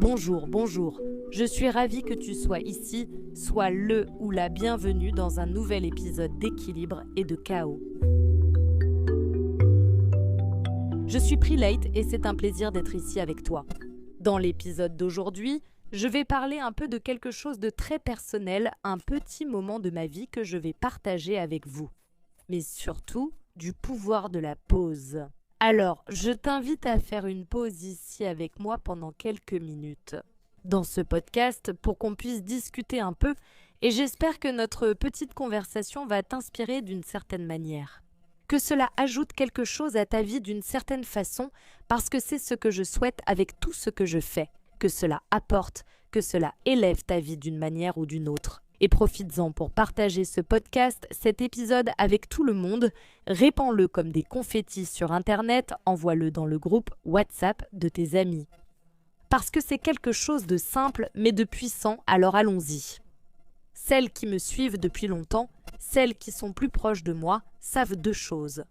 Bonjour. Je suis ravie que tu sois ici, sois le ou la bienvenue dans un nouvel épisode d'équilibre et de chaos. Je suis Prelate et c'est un plaisir d'être ici avec toi. Dans l'épisode d'aujourd'hui, je vais parler un peu de quelque chose de très personnel, un petit moment de ma vie que je vais partager avec vous. Mais surtout, du pouvoir de la pause. Alors, je t'invite à faire une pause ici avec moi pendant quelques minutes dans ce podcast pour qu'on puisse discuter un peu et j'espère que notre petite conversation va t'inspirer d'une certaine manière. Que cela ajoute quelque chose à ta vie d'une certaine façon parce que c'est ce que je souhaite avec tout ce que je fais. Que cela apporte, que cela élève ta vie d'une manière ou d'une autre. Et profites-en pour partager ce podcast, cet épisode avec tout le monde. Répands-le comme des confettis sur Internet, envoie-le dans le groupe WhatsApp de tes amis. Parce que c'est quelque chose de simple mais de puissant, alors allons-y. Celles qui me suivent depuis longtemps, celles qui sont plus proches de moi, savent deux choses.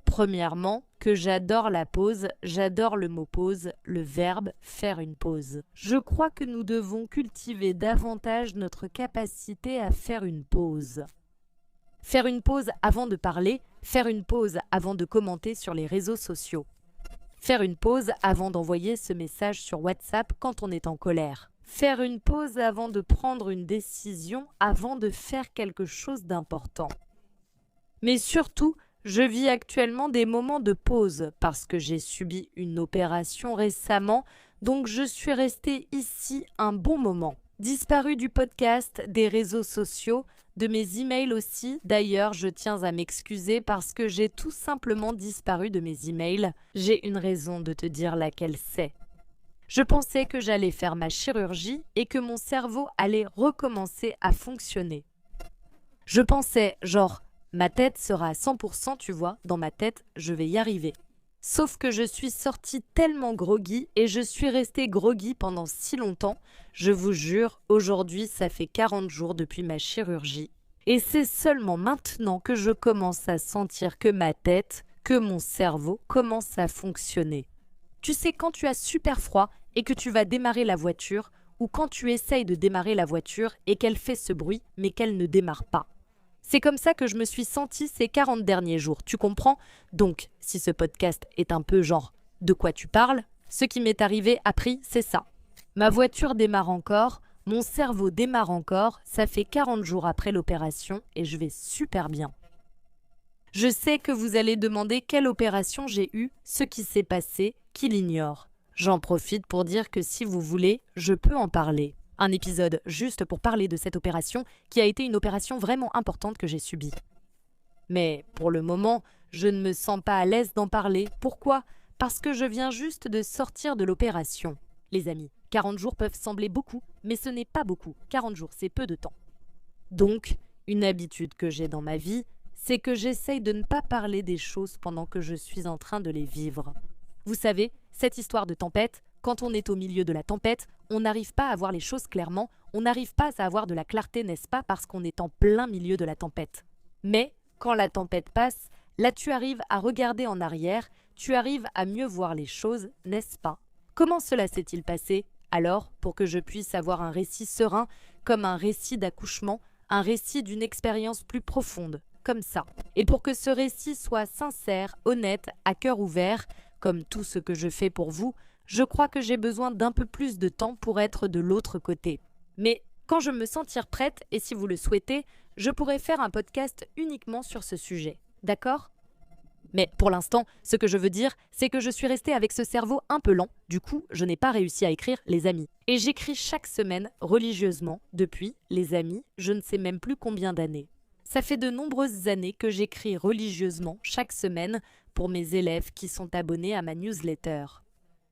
Premièrement, que j'adore la pause, j'adore le mot pause, le verbe faire une pause. Je crois que nous devons cultiver davantage notre capacité à faire une pause. Faire une pause avant de parler, faire une pause avant de commenter sur les réseaux sociaux. Faire une pause avant d'envoyer ce message sur WhatsApp quand on est en colère. Faire une pause avant de prendre une décision, avant de faire quelque chose d'important. Mais surtout, je vis actuellement des moments de pause parce que j'ai subi une opération récemment, donc je suis restée ici un bon moment. Disparue du podcast, des réseaux sociaux, de mes emails aussi. D'ailleurs, je tiens à m'excuser parce que j'ai tout simplement disparu de mes emails. J'ai une raison de te dire laquelle c'est. Je pensais que j'allais faire ma chirurgie et que mon cerveau allait recommencer à fonctionner. Je pensais, ma tête sera à 100%, tu vois, dans ma tête, je vais y arriver. Sauf que je suis sortie tellement groggy et je suis restée groggy pendant si longtemps. Je vous jure, aujourd'hui, ça fait 40 jours depuis ma chirurgie. Et c'est seulement maintenant que je commence à sentir que ma tête, que mon cerveau commence à fonctionner. Tu sais, quand tu as super froid et que tu vas démarrer la voiture, ou quand tu essayes de démarrer la voiture et qu'elle fait ce bruit, mais qu'elle ne démarre pas. C'est comme ça que je me suis sentie ces 40 derniers jours, tu comprends? Donc, si ce podcast est un peu de quoi tu parles, ce qui m'est arrivé après, c'est ça. Ma voiture démarre encore, mon cerveau démarre encore, ça fait 40 jours après l'opération et je vais super bien. Je sais que vous allez demander quelle opération j'ai eue, ce qui s'est passé, qui l'ignore. J'en profite pour dire que si vous voulez, je peux en parler. Un épisode juste pour parler de cette opération qui a été une opération vraiment importante que j'ai subie. Mais pour le moment, je ne me sens pas à l'aise d'en parler. Pourquoi ? Parce que je viens juste de sortir de l'opération. Les amis, 40 jours peuvent sembler beaucoup, mais ce n'est pas beaucoup. 40 jours, c'est peu de temps. Donc, une habitude que j'ai dans ma vie, c'est que j'essaye de ne pas parler des choses pendant que je suis en train de les vivre. Vous savez, cette histoire de tempête, quand on est au milieu de la tempête, on n'arrive pas à voir les choses clairement, on n'arrive pas à avoir de la clarté, n'est-ce pas, parce qu'on est en plein milieu de la tempête. Mais, quand la tempête passe, là tu arrives à regarder en arrière, tu arrives à mieux voir les choses, n'est-ce pas? Comment cela s'est-il passé? Alors, pour que je puisse avoir un récit serein, comme un récit d'accouchement, un récit d'une expérience plus profonde, comme ça. Et pour que ce récit soit sincère, honnête, à cœur ouvert, comme tout ce que je fais pour vous, je crois que j'ai besoin d'un peu plus de temps pour être de l'autre côté. Mais quand je me sentir prête, et si vous le souhaitez, je pourrais faire un podcast uniquement sur ce sujet. D'accord ? Mais pour l'instant, ce que je veux dire, c'est que je suis restée avec ce cerveau un peu lent. Du coup, je n'ai pas réussi à écrire les amis. Et j'écris chaque semaine, religieusement, depuis, les amis, je ne sais même plus combien d'années. Ça fait de nombreuses années que j'écris religieusement, chaque semaine, pour mes élèves qui sont abonnés à ma newsletter.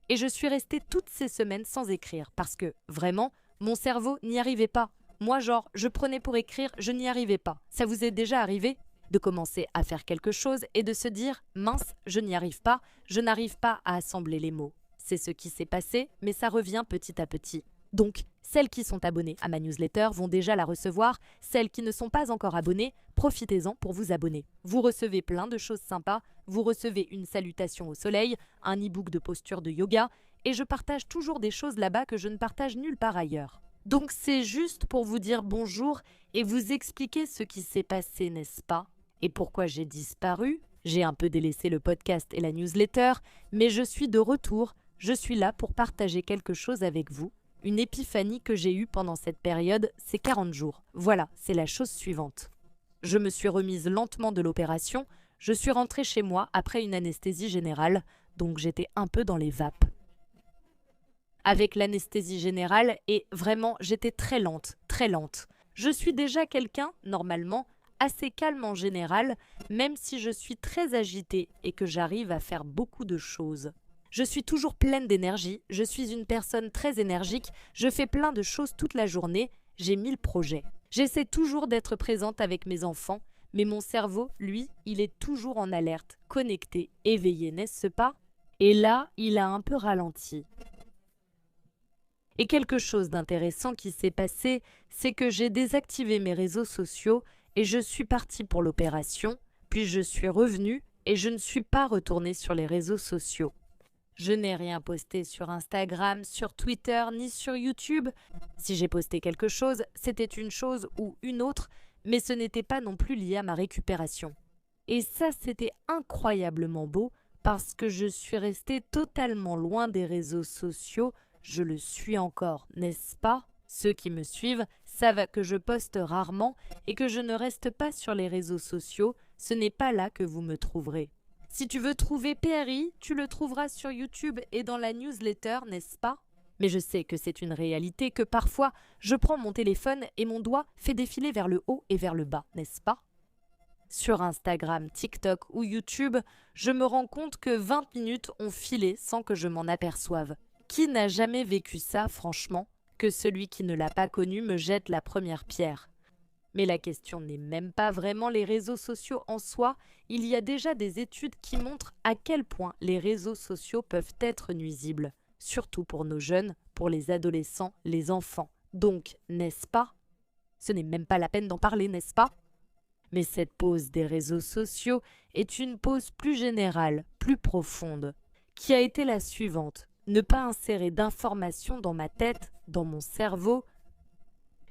Et je suis restée toutes ces semaines sans écrire parce que, vraiment, mon cerveau n'y arrivait pas. Moi, je prenais pour écrire, je n'y arrivais pas. Ça vous est déjà arrivé de commencer à faire quelque chose et de se dire « mince, je n'y arrive pas, je n'arrive pas à assembler les mots ». C'est ce qui s'est passé, mais ça revient petit à petit. Donc, celles qui sont abonnées à ma newsletter vont déjà la recevoir. Celles qui ne sont pas encore abonnées, profitez-en pour vous abonner. Vous recevez plein de choses sympas, vous recevez une salutation au soleil, un e-book de posture de yoga, et je partage toujours des choses là-bas que je ne partage nulle part ailleurs. Donc c'est juste pour vous dire bonjour et vous expliquer ce qui s'est passé, n'est-ce pas? Et pourquoi j'ai disparu? J'ai un peu délaissé le podcast et la newsletter, mais je suis de retour. Je suis là pour partager quelque chose avec vous. Une épiphanie que j'ai eue pendant cette période, ces 40 jours. Voilà, c'est la chose suivante. Je me suis remise lentement de l'opération. Je suis rentrée chez moi après une anesthésie générale, donc j'étais un peu dans les vapes. Avec l'anesthésie générale, et vraiment, j'étais très lente, très lente. Je suis déjà quelqu'un, normalement, assez calme en général, même si je suis très agitée et que j'arrive à faire beaucoup de choses. Je suis toujours pleine d'énergie, je suis une personne très énergique, je fais plein de choses toute la journée, j'ai 1000 projets. J'essaie toujours d'être présente avec mes enfants, mais mon cerveau, lui, il est toujours en alerte, connecté, éveillé, n'est-ce pas? Et là, il a un peu ralenti. Et quelque chose d'intéressant qui s'est passé, c'est que j'ai désactivé mes réseaux sociaux et je suis partie pour l'opération, puis je suis revenue et je ne suis pas retournée sur les réseaux sociaux. Je n'ai rien posté sur Instagram, sur Twitter, ni sur YouTube. Si j'ai posté quelque chose, c'était une chose ou une autre, mais ce n'était pas non plus lié à ma récupération. Et ça, c'était incroyablement beau parce que je suis restée totalement loin des réseaux sociaux. Je le suis encore, n'est-ce pas? Ceux qui me suivent savent que je poste rarement et que je ne reste pas sur les réseaux sociaux. Ce n'est pas là que vous me trouverez. Si tu veux trouver PRI, tu le trouveras sur YouTube et dans la newsletter, n'est-ce pas? Mais je sais que c'est une réalité que parfois, je prends mon téléphone et mon doigt fait défiler vers le haut et vers le bas, n'est-ce pas? Sur Instagram, TikTok ou YouTube, je me rends compte que 20 minutes ont filé sans que je m'en aperçoive. Qui n'a jamais vécu ça, franchement? Que celui qui ne l'a pas connu me jette la première pierre. Mais la question n'est même pas vraiment les réseaux sociaux en soi, il y a déjà des études qui montrent à quel point les réseaux sociaux peuvent être nuisibles, surtout pour nos jeunes, pour les adolescents, les enfants. Donc, n'est-ce pas? Ce n'est même pas la peine d'en parler, n'est-ce pas? Mais cette pause des réseaux sociaux est une pause plus générale, plus profonde, qui a été la suivante. Ne pas insérer d'informations dans ma tête, dans mon cerveau.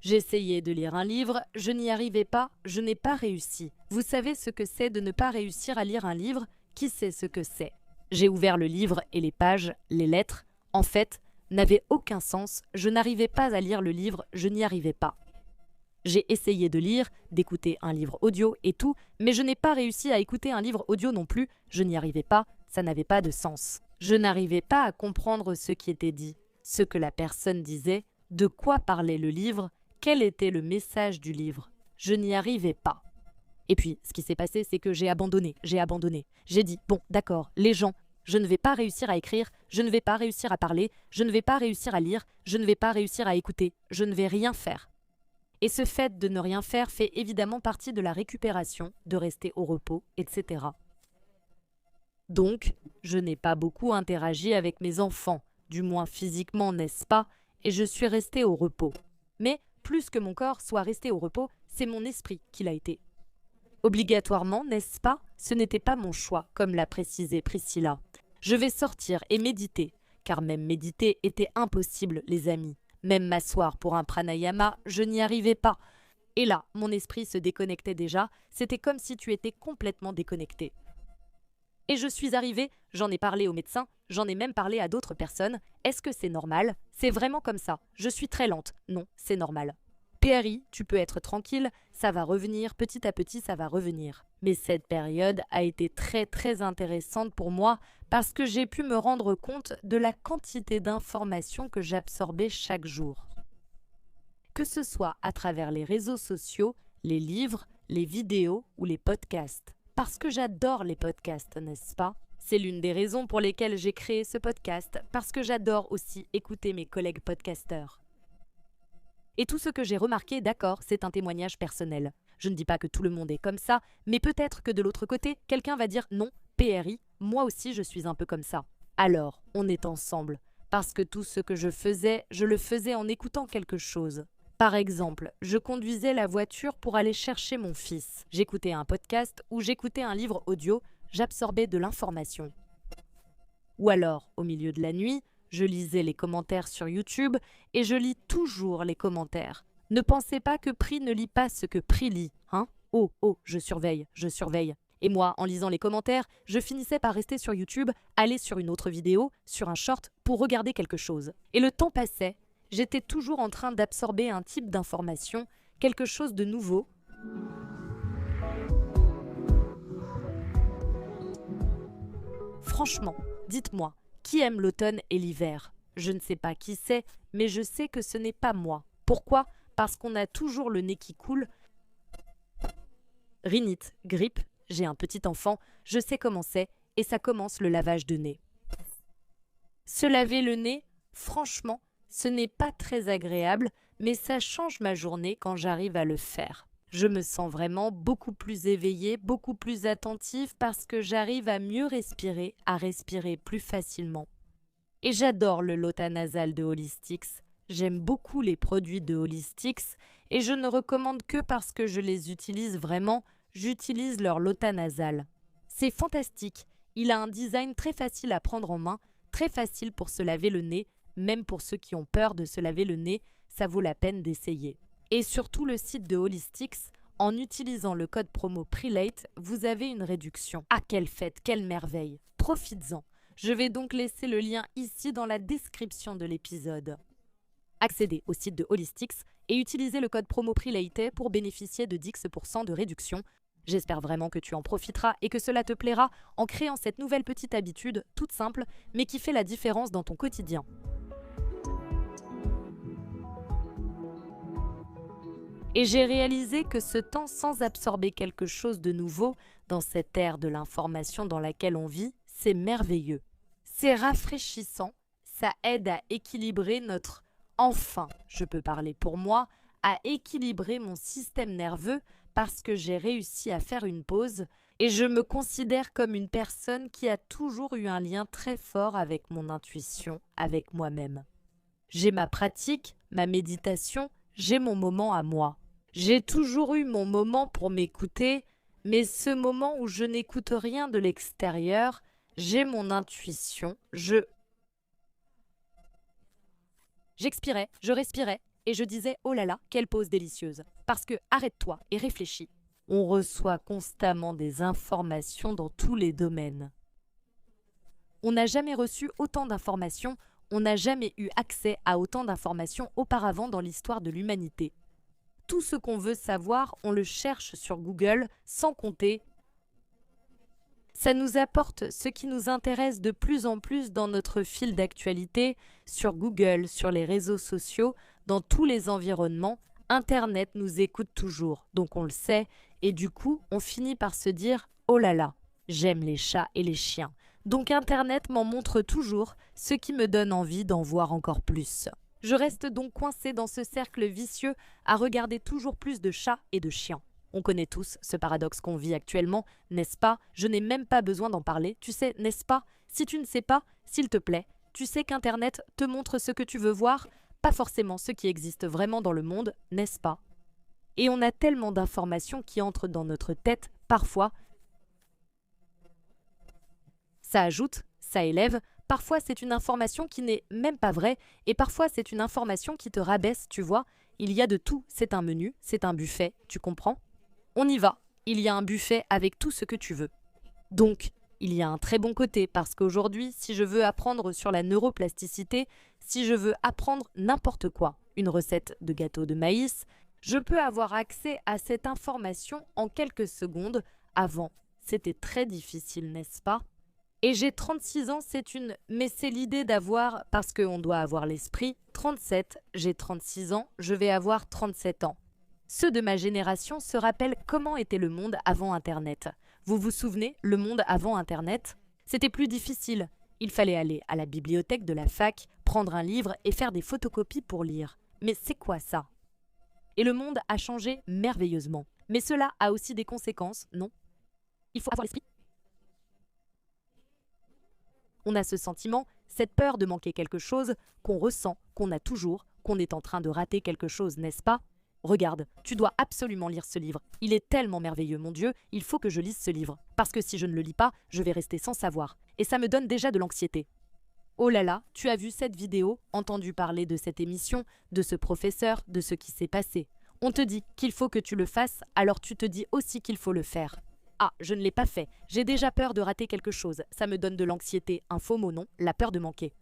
J'essayais de lire un livre, je n'y arrivais pas, je n'ai pas réussi. Vous savez ce que c'est de ne pas réussir à lire un livre? Qui sait ce que c'est? J'ai ouvert le livre et les pages, les lettres, en fait, n'avaient aucun sens, je n'arrivais pas à lire le livre, je n'y arrivais pas. J'ai essayé de lire, d'écouter un livre audio et tout, mais je n'ai pas réussi à écouter un livre audio non plus, je n'y arrivais pas, ça n'avait pas de sens. Je n'arrivais pas à comprendre ce qui était dit, ce que la personne disait, de quoi parlait le livre, quel était le message du livre. Je n'y arrivais pas. Et puis, ce qui s'est passé, c'est que j'ai abandonné. J'ai dit, bon, d'accord, les gens, je ne vais pas réussir à écrire, je ne vais pas réussir à parler, je ne vais pas réussir à lire, je ne vais pas réussir à écouter, je ne vais rien faire. Et ce fait de ne rien faire fait évidemment partie de la récupération, de rester au repos, etc. Donc, je n'ai pas beaucoup interagi avec mes enfants, du moins physiquement, n'est-ce pas, et je suis restée au repos. Mais, plus que mon corps soit resté au repos, c'est mon esprit qui l'a été. Obligatoirement, n'est-ce pas? Ce n'était pas mon choix, comme l'a précisé Priscilla. Je vais sortir et méditer, car même méditer était impossible, les amis. Même m'asseoir pour un pranayama, je n'y arrivais pas. Et là, mon esprit se déconnectait déjà, c'était comme si tu étais complètement déconnecté. Et je suis arrivée, j'en ai parlé au médecin, j'en ai même parlé à d'autres personnes. Est-ce que c'est normal? C'est vraiment comme ça. Je suis très lente. Non, c'est normal. PRI, tu peux être tranquille, ça va revenir, petit à petit ça va revenir. Mais cette période a été très très intéressante pour moi parce que j'ai pu me rendre compte de la quantité d'informations que j'absorbais chaque jour. Que ce soit à travers les réseaux sociaux, les livres, les vidéos ou les podcasts. Parce que j'adore les podcasts, n'est-ce pas? C'est l'une des raisons pour lesquelles j'ai créé ce podcast, parce que j'adore aussi écouter mes collègues podcasteurs. Et tout ce que j'ai remarqué, d'accord, c'est un témoignage personnel. Je ne dis pas que tout le monde est comme ça, mais peut-être que de l'autre côté, quelqu'un va dire non, PRI, moi aussi je suis un peu comme ça. Alors, on est ensemble, parce que tout ce que je le faisais en écoutant quelque chose. Par exemple, je conduisais la voiture pour aller chercher mon fils. J'écoutais un podcast ou j'écoutais un livre audio, j'absorbais de l'information. Ou alors, au milieu de la nuit, je lisais les commentaires sur YouTube et je lis toujours les commentaires. Ne pensez pas que Pri ne lit pas ce que Pri lit, hein? Oh, oh, je surveille, je surveille. Et moi, en lisant les commentaires, je finissais par rester sur YouTube, aller sur une autre vidéo, sur un short, pour regarder quelque chose. Et le temps passait, j'étais toujours en train d'absorber un type d'information, quelque chose de nouveau. Franchement, dites-moi, qui aime l'automne et l'hiver? Je ne sais pas qui c'est, mais je sais que ce n'est pas moi. Pourquoi? Parce qu'on a toujours le nez qui coule. Rhinite, grippe, j'ai un petit enfant, je sais comment c'est, et ça commence le lavage de nez. Se laver le nez, franchement, ce n'est pas très agréable, mais ça change ma journée quand j'arrive à le faire. Je me sens vraiment beaucoup plus éveillée, beaucoup plus attentive parce que j'arrive à mieux respirer, à respirer plus facilement. Et j'adore le Lota nasal de Holistics. J'aime beaucoup les produits de Holistics et je ne recommande que parce que je les utilise vraiment, j'utilise leur Lota nasal. C'est fantastique, il a un design très facile à prendre en main, très facile pour se laver le nez, même pour ceux qui ont peur de se laver le nez, ça vaut la peine d'essayer. Et surtout le site de Holistics, en utilisant le code promo PRILATE, vous avez une réduction. Ah quelle fête, quelle merveille! Profites-en! Je vais donc laisser le lien ici dans la description de l'épisode. Accédez au site de Holistics et utilisez le code promo PRILATE pour bénéficier de 10% de réduction. J'espère vraiment que tu en profiteras et que cela te plaira en créant cette nouvelle petite habitude toute simple mais qui fait la différence dans ton quotidien. Et j'ai réalisé que ce temps sans absorber quelque chose de nouveau dans cette ère de l'information dans laquelle on vit, c'est merveilleux. C'est rafraîchissant, ça aide à équilibrer enfin, je peux parler pour moi, à équilibrer mon système nerveux parce que j'ai réussi à faire une pause et je me considère comme une personne qui a toujours eu un lien très fort avec mon intuition, avec moi-même. J'ai ma pratique, ma méditation, j'ai mon moment à moi. J'ai toujours eu mon moment pour m'écouter, mais ce moment où je n'écoute rien de l'extérieur, j'ai mon intuition, J'expirais, je respirais et je disais « Oh là là, quelle pause délicieuse !» Parce que arrête-toi et réfléchis. On reçoit constamment des informations dans tous les domaines. On n'a jamais reçu autant d'informations, on n'a jamais eu accès à autant d'informations auparavant dans l'histoire de l'humanité. Tout ce qu'on veut savoir, on le cherche sur Google, sans compter. Ça nous apporte ce qui nous intéresse de plus en plus dans notre fil d'actualité, sur Google, sur les réseaux sociaux, dans tous les environnements. Internet nous écoute toujours, donc on le sait, et du coup, on finit par se dire « Oh là là, j'aime les chats et les chiens ». Donc Internet m'en montre toujours, ce qui me donne envie d'en voir encore plus. Je reste donc coincée dans ce cercle vicieux à regarder toujours plus de chats et de chiens. On connaît tous ce paradoxe qu'on vit actuellement, n'est-ce pas? Je n'ai même pas besoin d'en parler, tu sais, n'est-ce pas? Si tu ne sais pas, s'il te plaît, tu sais qu'Internet te montre ce que tu veux voir, pas forcément ce qui existe vraiment dans le monde, n'est-ce pas? Et on a tellement d'informations qui entrent dans notre tête, parfois. Ça ajoute, ça élève, parfois c'est une information qui n'est même pas vraie, et parfois c'est une information qui te rabaisse, tu vois. Il y a de tout, c'est un menu, c'est un buffet, tu comprends? On y va, il y a un buffet avec tout ce que tu veux. Donc, il y a un très bon côté parce qu'aujourd'hui, si je veux apprendre sur la neuroplasticité, si je veux apprendre n'importe quoi, une recette de gâteau de maïs, je peux avoir accès à cette information en quelques secondes. Avant, c'était très difficile, n'est-ce pas? Et j'ai 36 ans, mais c'est l'idée d'avoir, parce qu'on doit avoir l'esprit, 37, j'ai 36 ans, je vais avoir 37 ans. Ceux de ma génération se rappellent comment était le monde avant Internet. Vous vous souvenez, le monde avant Internet? C'était plus difficile. Il fallait aller à la bibliothèque de la fac, prendre un livre et faire des photocopies pour lire. Mais c'est quoi ça? Et le monde a changé merveilleusement. Mais cela a aussi des conséquences, non? Il faut avoir l'esprit. On a ce sentiment, cette peur de manquer quelque chose, qu'on ressent, qu'on a toujours, qu'on est en train de rater quelque chose, n'est-ce pas? regarde, tu dois absolument lire ce livre. Il est tellement merveilleux, mon Dieu, il faut que je lise ce livre. Parce que si je ne le lis pas, je vais rester sans savoir. Et ça me donne déjà de l'anxiété. Oh là là, tu as vu cette vidéo, entendu parler de cette émission, de ce professeur, de ce qui s'est passé. On te dit qu'il faut que tu le fasses, alors tu te dis aussi qu'il faut le faire. Ah, je ne l'ai pas fait, j'ai déjà peur de rater quelque chose, ça me donne de l'anxiété, un faux mot non, la peur de manquer.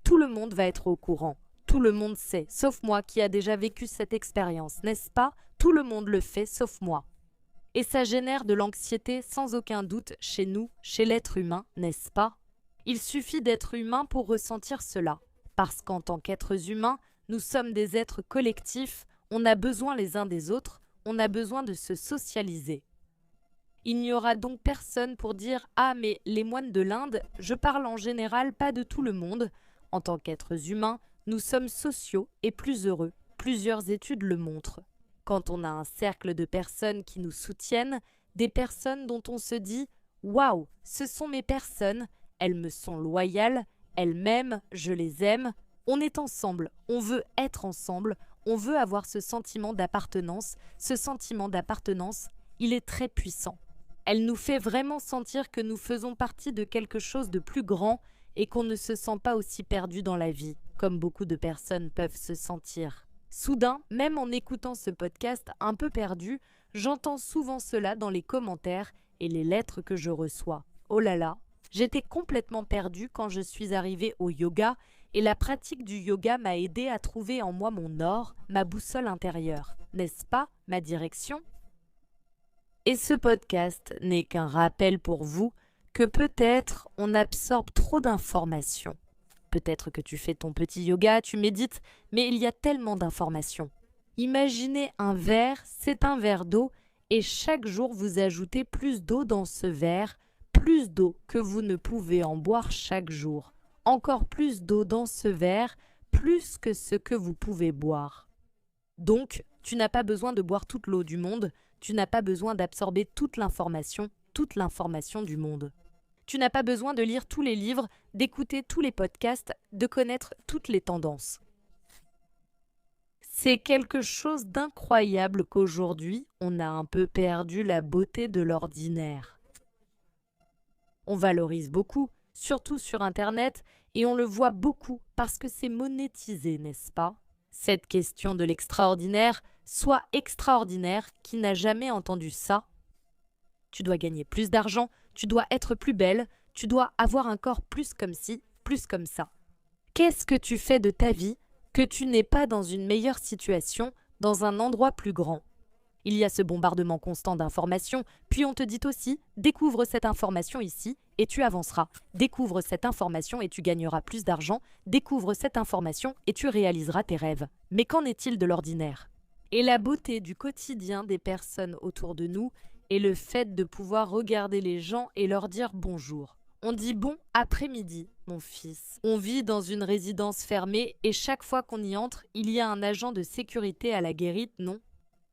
Tout le monde va être au courant, tout le monde sait, sauf moi qui a déjà vécu cette expérience, n'est-ce pas? Tout le monde le fait, sauf moi. Et ça génère de l'anxiété sans aucun doute chez nous, chez l'être humain, n'est-ce pas? Il suffit d'être humain pour ressentir cela, parce qu'en tant qu'êtres humains, nous sommes des êtres collectifs, on a besoin les uns des autres, on a besoin de se socialiser. Il n'y aura donc personne pour dire « Ah, mais les moines de l'Inde, je parle en général pas de tout le monde. » En tant qu'êtres humains, nous sommes sociaux et plus heureux. Plusieurs études le montrent. Quand on a un cercle de personnes qui nous soutiennent, des personnes dont on se dit « Waouh, ce sont mes personnes, elles me sont loyales, elles m'aiment, je les aime. » On est ensemble, on veut être ensemble, on veut avoir ce sentiment d'appartenance. Ce sentiment d'appartenance, il est très puissant. Elle nous fait vraiment sentir que nous faisons partie de quelque chose de plus grand et qu'on ne se sent pas aussi perdu dans la vie, comme beaucoup de personnes peuvent se sentir. Soudain, même en écoutant ce podcast un peu perdu, j'entends souvent cela dans les commentaires et les lettres que je reçois. Oh là là, j'étais complètement perdue quand je suis arrivée au yoga et la pratique du yoga m'a aidée à trouver en moi mon or, ma boussole intérieure. N'est-ce pas ma direction ? Et ce podcast n'est qu'un rappel pour vous que peut-être on absorbe trop d'informations. Peut-être que tu fais ton petit yoga, tu médites, mais il y a tellement d'informations. Imaginez un verre, c'est un verre d'eau, et chaque jour vous ajoutez plus d'eau dans ce verre, plus d'eau que vous ne pouvez en boire chaque jour. Encore plus d'eau dans ce verre, plus que ce que vous pouvez boire. Donc, tu n'as pas besoin de boire toute l'eau du monde, tu n'as pas besoin d'absorber toute l'information du monde. Tu n'as pas besoin de lire tous les livres, d'écouter tous les podcasts, de connaître toutes les tendances. C'est quelque chose d'incroyable qu'aujourd'hui, on a un peu perdu la beauté de l'ordinaire. On valorise beaucoup, surtout sur Internet, et on le voit beaucoup parce que c'est monétisé, n'est-ce pas? Cette question de l'extraordinaire, sois extraordinaire, qui n'a jamais entendu ça? Tu dois gagner plus d'argent, tu dois être plus belle, tu dois avoir un corps plus comme ci, plus comme ça. Qu'est-ce que tu fais de ta vie que tu n'es pas dans une meilleure situation, dans un endroit plus grand? Il y a ce bombardement constant d'informations, puis on te dit aussi « découvre cette information ici et tu avanceras. Découvre cette information et tu gagneras plus d'argent. Découvre cette information et tu réaliseras tes rêves. » Mais qu'en est-il de l'ordinaire? Et la beauté du quotidien des personnes autour de nous est le fait de pouvoir regarder les gens et leur dire bonjour. On dit bon après-midi, mon fils. On vit dans une résidence fermée et chaque fois qu'on y entre, il y a un agent de sécurité à la guérite, non?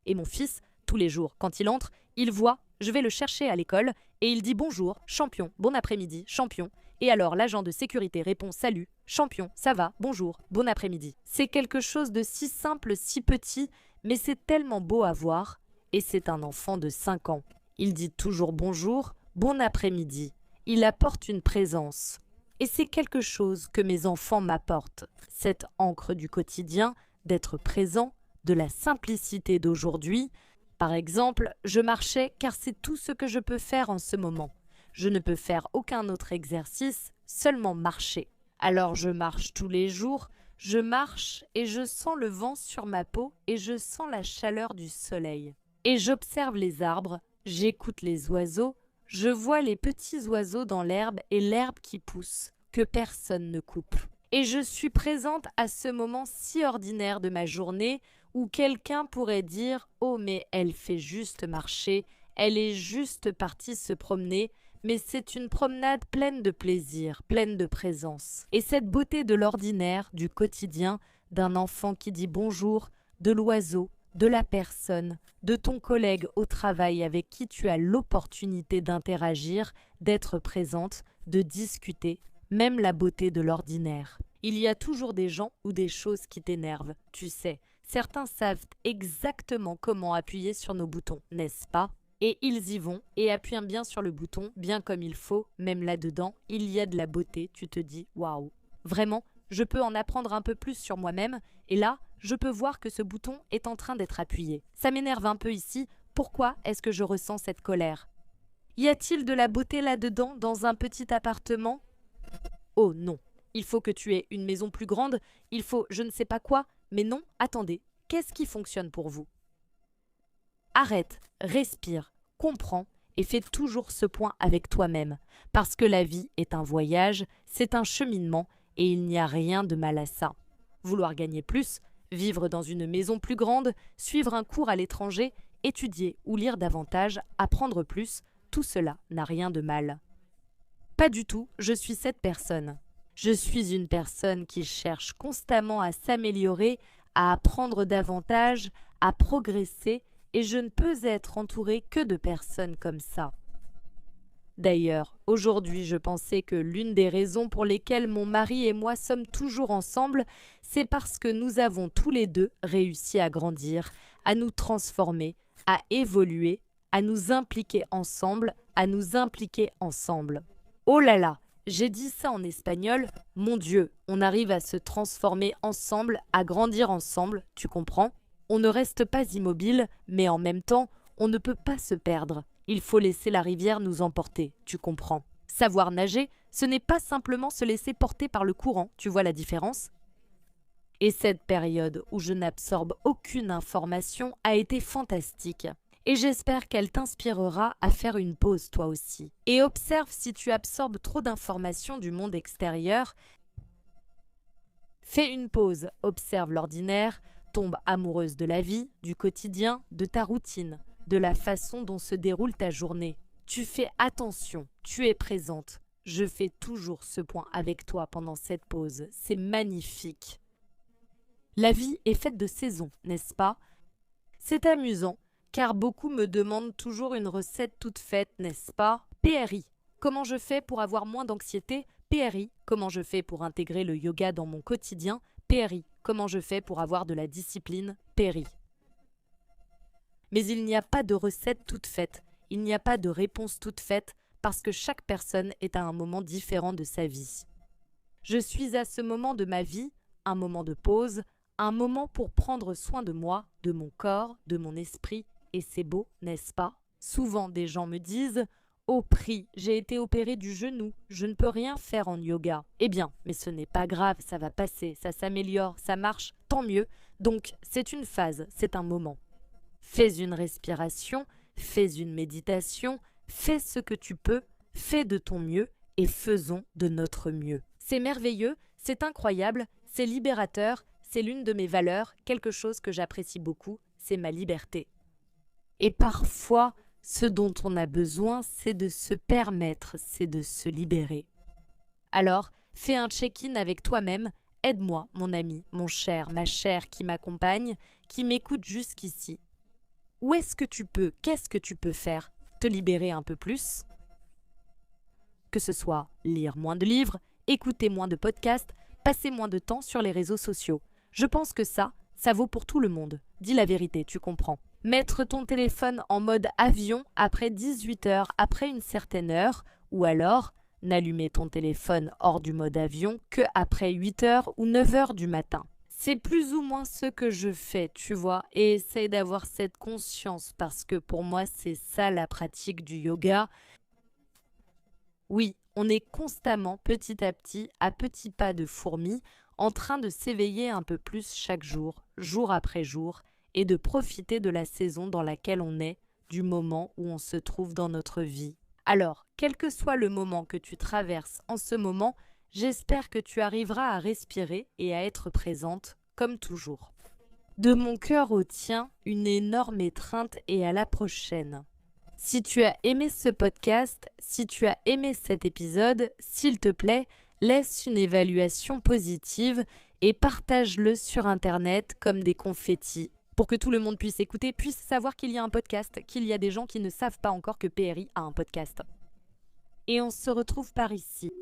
Et mon fils, tous les jours, quand il entre, il voit, je vais le chercher à l'école, et il dit bonjour, champion, bon après-midi, champion. Et alors l'agent de sécurité répond salut, champion, ça va, bonjour, bon après-midi. C'est quelque chose de si simple, si petit, mais c'est tellement beau à voir. Et c'est un enfant de 5 ans. Il dit toujours bonjour, bon après-midi. Il apporte une présence. Et c'est quelque chose que mes enfants m'apportent. Cette encre du quotidien, d'être présent, de la simplicité d'aujourd'hui. Par exemple, je marchais car c'est tout ce que je peux faire en ce moment. Je ne peux faire aucun autre exercice, seulement marcher. Alors je marche tous les jours, je marche et je sens le vent sur ma peau et je sens la chaleur du soleil. Et j'observe les arbres, j'écoute les oiseaux, je vois les petits oiseaux dans l'herbe et l'herbe qui pousse, que personne ne coupe. Et je suis présente à ce moment si ordinaire de ma journée où quelqu'un pourrait dire « Oh, mais elle fait juste marcher, elle est juste partie se promener », mais c'est une promenade pleine de plaisir, pleine de présence. Et cette beauté de l'ordinaire, du quotidien, d'un enfant qui dit bonjour, de l'oiseau, de la personne, de ton collègue au travail avec qui tu as l'opportunité d'interagir, d'être présente, de discuter, même la beauté de l'ordinaire. Il y a toujours des gens ou des choses qui t'énervent, tu sais. Certains savent exactement comment appuyer sur nos boutons, n'est-ce pas? Et ils y vont et appuient bien sur le bouton, bien comme il faut, même là-dedans, il y a de la beauté, tu te dis « waouh ». Vraiment, je peux en apprendre un peu plus sur moi-même, et là, je peux voir que ce bouton est en train d'être appuyé. Ça m'énerve un peu ici, pourquoi est-ce que je ressens cette colère? Y a-t-il de la beauté là-dedans, dans un petit appartement? Oh non, il faut que tu aies une maison plus grande, il faut je ne sais pas quoi, mais non, attendez, qu'est-ce qui fonctionne pour vous? Arrête, respire, comprends et fais toujours ce point avec toi-même, parce que la vie est un voyage, c'est un cheminement et il n'y a rien de mal à ça. Vouloir gagner plus, vivre dans une maison plus grande, suivre un cours à l'étranger, étudier ou lire davantage, apprendre plus, tout cela n'a rien de mal. Pas du tout, je suis cette personne. Je suis une personne qui cherche constamment à s'améliorer, à apprendre davantage, à progresser, et je ne peux être entourée que de personnes comme ça. D'ailleurs, aujourd'hui, je pensais que l'une des raisons pour lesquelles mon mari et moi sommes toujours ensemble, c'est parce que nous avons tous les deux réussi à grandir, à nous transformer, à évoluer, à nous impliquer ensemble, Oh là là, j'ai dit ça en espagnol, mon Dieu, on arrive à se transformer ensemble, à grandir ensemble, tu comprends? On ne reste pas immobile, mais en même temps, on ne peut pas se perdre. Il faut laisser la rivière nous emporter, tu comprends? Savoir nager, ce n'est pas simplement se laisser porter par le courant, tu vois la différence? Et cette période où je n'absorbe aucune information a été fantastique. Et j'espère qu'elle t'inspirera à faire une pause toi aussi. Et observe si tu absorbes trop d'informations du monde extérieur. Fais une pause, observe l'ordinaire, tombe amoureuse de la vie, du quotidien, de ta routine, de la façon dont se déroule ta journée. Tu fais attention, tu es présente. Je fais toujours ce point avec toi pendant cette pause. C'est magnifique. La vie est faite de saisons, n'est-ce pas? C'est amusant, car beaucoup me demandent toujours une recette toute faite, n'est-ce pas? PRI. Comment je fais pour avoir moins d'anxiété? PRI. Comment je fais pour intégrer le yoga dans mon quotidien? PRI. Comment je fais pour avoir de la discipline? PRI. Mais il n'y a pas de recette toute faite. Il n'y a pas de réponse toute faite parce que chaque personne est à un moment différent de sa vie. Je suis à ce moment de ma vie, un moment de pause, un moment pour prendre soin de moi, de mon corps, de mon esprit, et c'est beau, n'est-ce pas? Souvent des gens me disent « Oh Pri, j'ai été opérée du genou, je ne peux rien faire en yoga. » Eh bien, mais ce n'est pas grave, ça va passer, ça s'améliore, ça marche, tant mieux. Donc c'est une phase, c'est un moment. Fais une respiration, fais une méditation, fais ce que tu peux, fais de ton mieux et faisons de notre mieux. C'est merveilleux, c'est incroyable, c'est libérateur, c'est l'une de mes valeurs, quelque chose que j'apprécie beaucoup, c'est ma liberté. Et parfois, ce dont on a besoin, c'est de se permettre, c'est de se libérer. Alors, fais un check-in avec toi-même, aide-moi, mon ami, mon cher, ma chère qui m'accompagne, qui m'écoute jusqu'ici. Où est-ce que tu peux, qu'est-ce que tu peux faire? Te libérer un peu plus? Que ce soit lire moins de livres, écouter moins de podcasts, passer moins de temps sur les réseaux sociaux. Je pense que ça vaut pour tout le monde. Dis la vérité, tu comprends. Mettre ton téléphone en mode avion après 18 heures, après une certaine heure, ou alors n'allumer ton téléphone hors du mode avion que après 8 heures ou 9 heures du matin. C'est plus ou moins ce que je fais, tu vois, et essaye d'avoir cette conscience parce que pour moi, c'est ça la pratique du yoga. Oui, on est constamment, petit à petit, à petits pas de fourmi, en train de s'éveiller un peu plus chaque jour, jour après jour, et de profiter de la saison dans laquelle on est, du moment où on se trouve dans notre vie. Alors, quel que soit le moment que tu traverses en ce moment, j'espère que tu arriveras à respirer et à être présente, comme toujours. De mon cœur au tien, une énorme étreinte et à la prochaine. Si tu as aimé ce podcast, si tu as aimé cet épisode, s'il te plaît, laisse une évaluation positive et partage-le sur Internet comme des confettis pour que tout le monde puisse écouter, puisse savoir qu'il y a un podcast, qu'il y a des gens qui ne savent pas encore que PRI a un podcast. Et on se retrouve par ici.